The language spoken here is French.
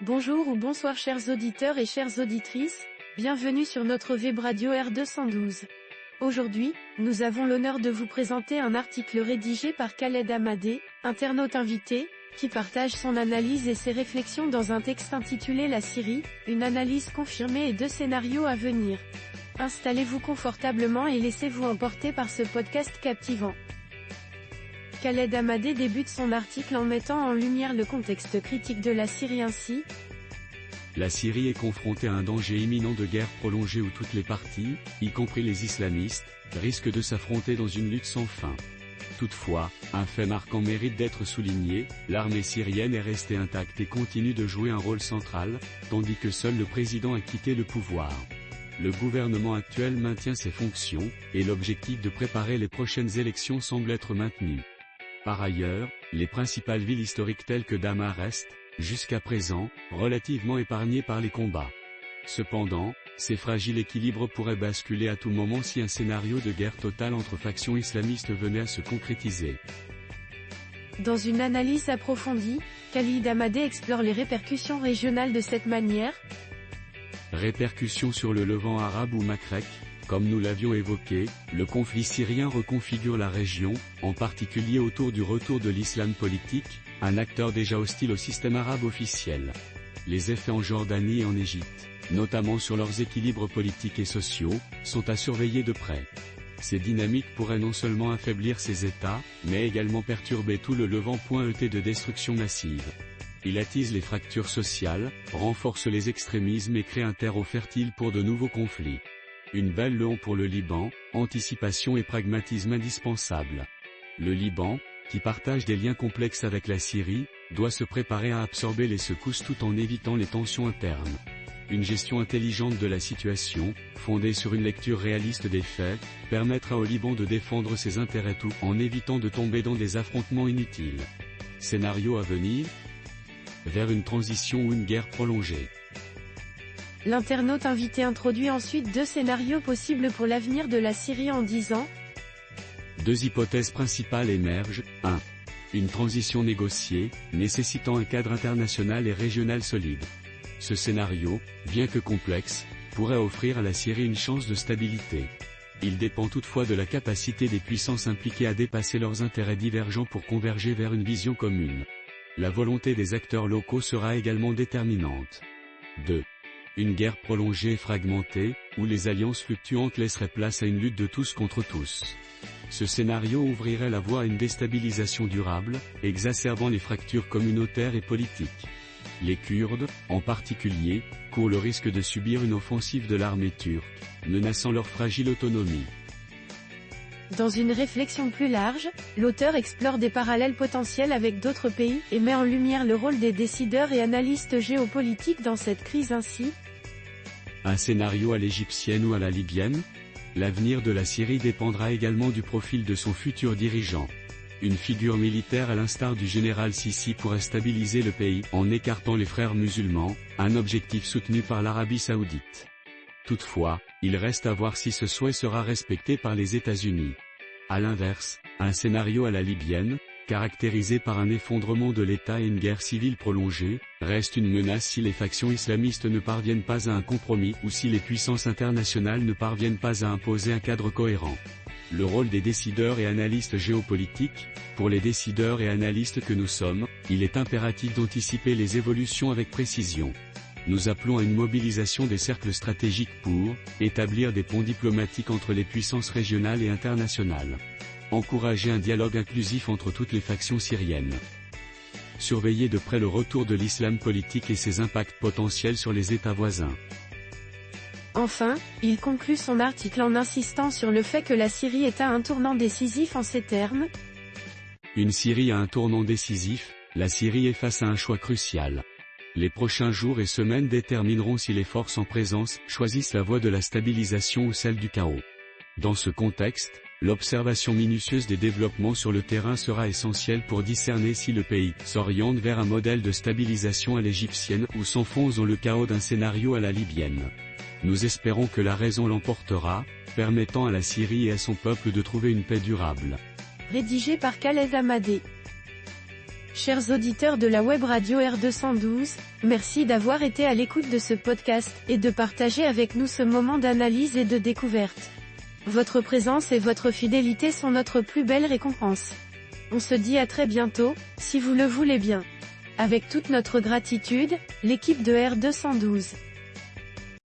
Bonjour ou bonsoir chers auditeurs et chères auditrices, bienvenue sur notre web radio R212. Aujourd'hui, nous avons l'honneur de vous présenter un article rédigé par Khaled Amadé, internaute invité, qui partage son analyse et ses réflexions dans un texte intitulé La Syrie, une analyse confirmée et 2 scénarios à venir. Installez-vous confortablement et laissez-vous emporter par ce podcast captivant. Khaled Amadé débute son article en mettant en lumière le contexte critique de la Syrie ainsi. La Syrie est confrontée à un danger imminent de guerre prolongée où toutes les parties, y compris les islamistes, risquent de s'affronter dans une lutte sans fin. Toutefois, un fait marquant mérite d'être souligné, l'armée syrienne est restée intacte et continue de jouer un rôle central, tandis que seul le président a quitté le pouvoir. Le gouvernement actuel maintient ses fonctions, et l'objectif de préparer les prochaines élections semble être maintenu. Par ailleurs, les principales villes historiques telles que Damas restent, jusqu'à présent, relativement épargnées par les combats. Cependant, ces fragiles équilibres pourraient basculer à tout moment si un scénario de guerre totale entre factions islamistes venait à se concrétiser. Dans une analyse approfondie, Khaled Amadé explore les répercussions régionales de cette manière. Répercussions sur le Levant arabe ou Maghreb. Comme nous l'avions évoqué, le conflit syrien reconfigure la région, en particulier autour du retour de l'islam politique, un acteur déjà hostile au système arabe officiel. Les effets en Jordanie et en Égypte, notamment sur leurs équilibres politiques et sociaux, sont à surveiller de près. Ces dynamiques pourraient non seulement affaiblir ces États, mais également perturber tout le Levant. ET de destruction massive. Il attise les fractures sociales, renforce les extrémismes et crée un terreau fertile pour de nouveaux conflits. Une belle leçon pour le Liban, anticipation et pragmatisme indispensables. Le Liban, qui partage des liens complexes avec la Syrie, doit se préparer à absorber les secousses tout en évitant les tensions internes. Une gestion intelligente de la situation, fondée sur une lecture réaliste des faits, permettra au Liban de défendre ses intérêts tout en évitant de tomber dans des affrontements inutiles. Scénario à venir ? Vers une transition ou une guerre prolongée. L'internaute invité introduit ensuite 2 scénarios possibles pour l'avenir de la Syrie en disant. 2 hypothèses principales émergent. 1. Une transition négociée, nécessitant un cadre international et régional solide. Ce scénario, bien que complexe, pourrait offrir à la Syrie une chance de stabilité. Il dépend toutefois de la capacité des puissances impliquées à dépasser leurs intérêts divergents pour converger vers une vision commune. La volonté des acteurs locaux sera également déterminante. 2. Une guerre prolongée et fragmentée, où les alliances fluctuantes laisseraient place à une lutte de tous contre tous. Ce scénario ouvrirait la voie à une déstabilisation durable, exacerbant les fractures communautaires et politiques. Les Kurdes, en particulier, courent le risque de subir une offensive de l'armée turque, menaçant leur fragile autonomie. Dans une réflexion plus large, l'auteur explore des parallèles potentiels avec d'autres pays et met en lumière le rôle des décideurs et analystes géopolitiques dans cette crise ainsi. Un scénario à l'égyptienne ou à la libyenne ? L'avenir de la Syrie dépendra également du profil de son futur dirigeant. Une figure militaire à l'instar du général Sisi pourrait stabiliser le pays en écartant les frères musulmans, un objectif soutenu par l'Arabie saoudite. Toutefois, il reste à voir si ce souhait sera respecté par les États-Unis. À l'inverse, un scénario à la libyenne, caractérisé par un effondrement de l'État et une guerre civile prolongée, reste une menace si les factions islamistes ne parviennent pas à un compromis ou si les puissances internationales ne parviennent pas à imposer un cadre cohérent. Le rôle des décideurs et analystes géopolitiques, pour les décideurs et analystes que nous sommes, il est impératif d'anticiper les évolutions avec précision. Nous appelons à une mobilisation des cercles stratégiques pour établir des ponts diplomatiques entre les puissances régionales et internationales. Encourager un dialogue inclusif entre toutes les factions syriennes. Surveiller de près le retour de l'islam politique et ses impacts potentiels sur les États voisins. Enfin, il conclut son article en insistant sur le fait que la Syrie est à un tournant décisif en ces termes. Une Syrie à un tournant décisif, la Syrie est face à un choix crucial. Les prochains jours et semaines détermineront si les forces en présence choisissent la voie de la stabilisation ou celle du chaos. Dans ce contexte, l'observation minutieuse des développements sur le terrain sera essentielle pour discerner si le pays s'oriente vers un modèle de stabilisation à l'égyptienne ou s'enfonce dans le chaos d'un scénario à la libyenne. Nous espérons que la raison l'emportera, permettant à la Syrie et à son peuple de trouver une paix durable. Rédigé par Khaled Amadé. Chers auditeurs de la web radio R212, merci d'avoir été à l'écoute de ce podcast, et de partager avec nous ce moment d'analyse et de découverte. Votre présence et votre fidélité sont notre plus belle récompense. On se dit à très bientôt, si vous le voulez bien. Avec toute notre gratitude, l'équipe de R212.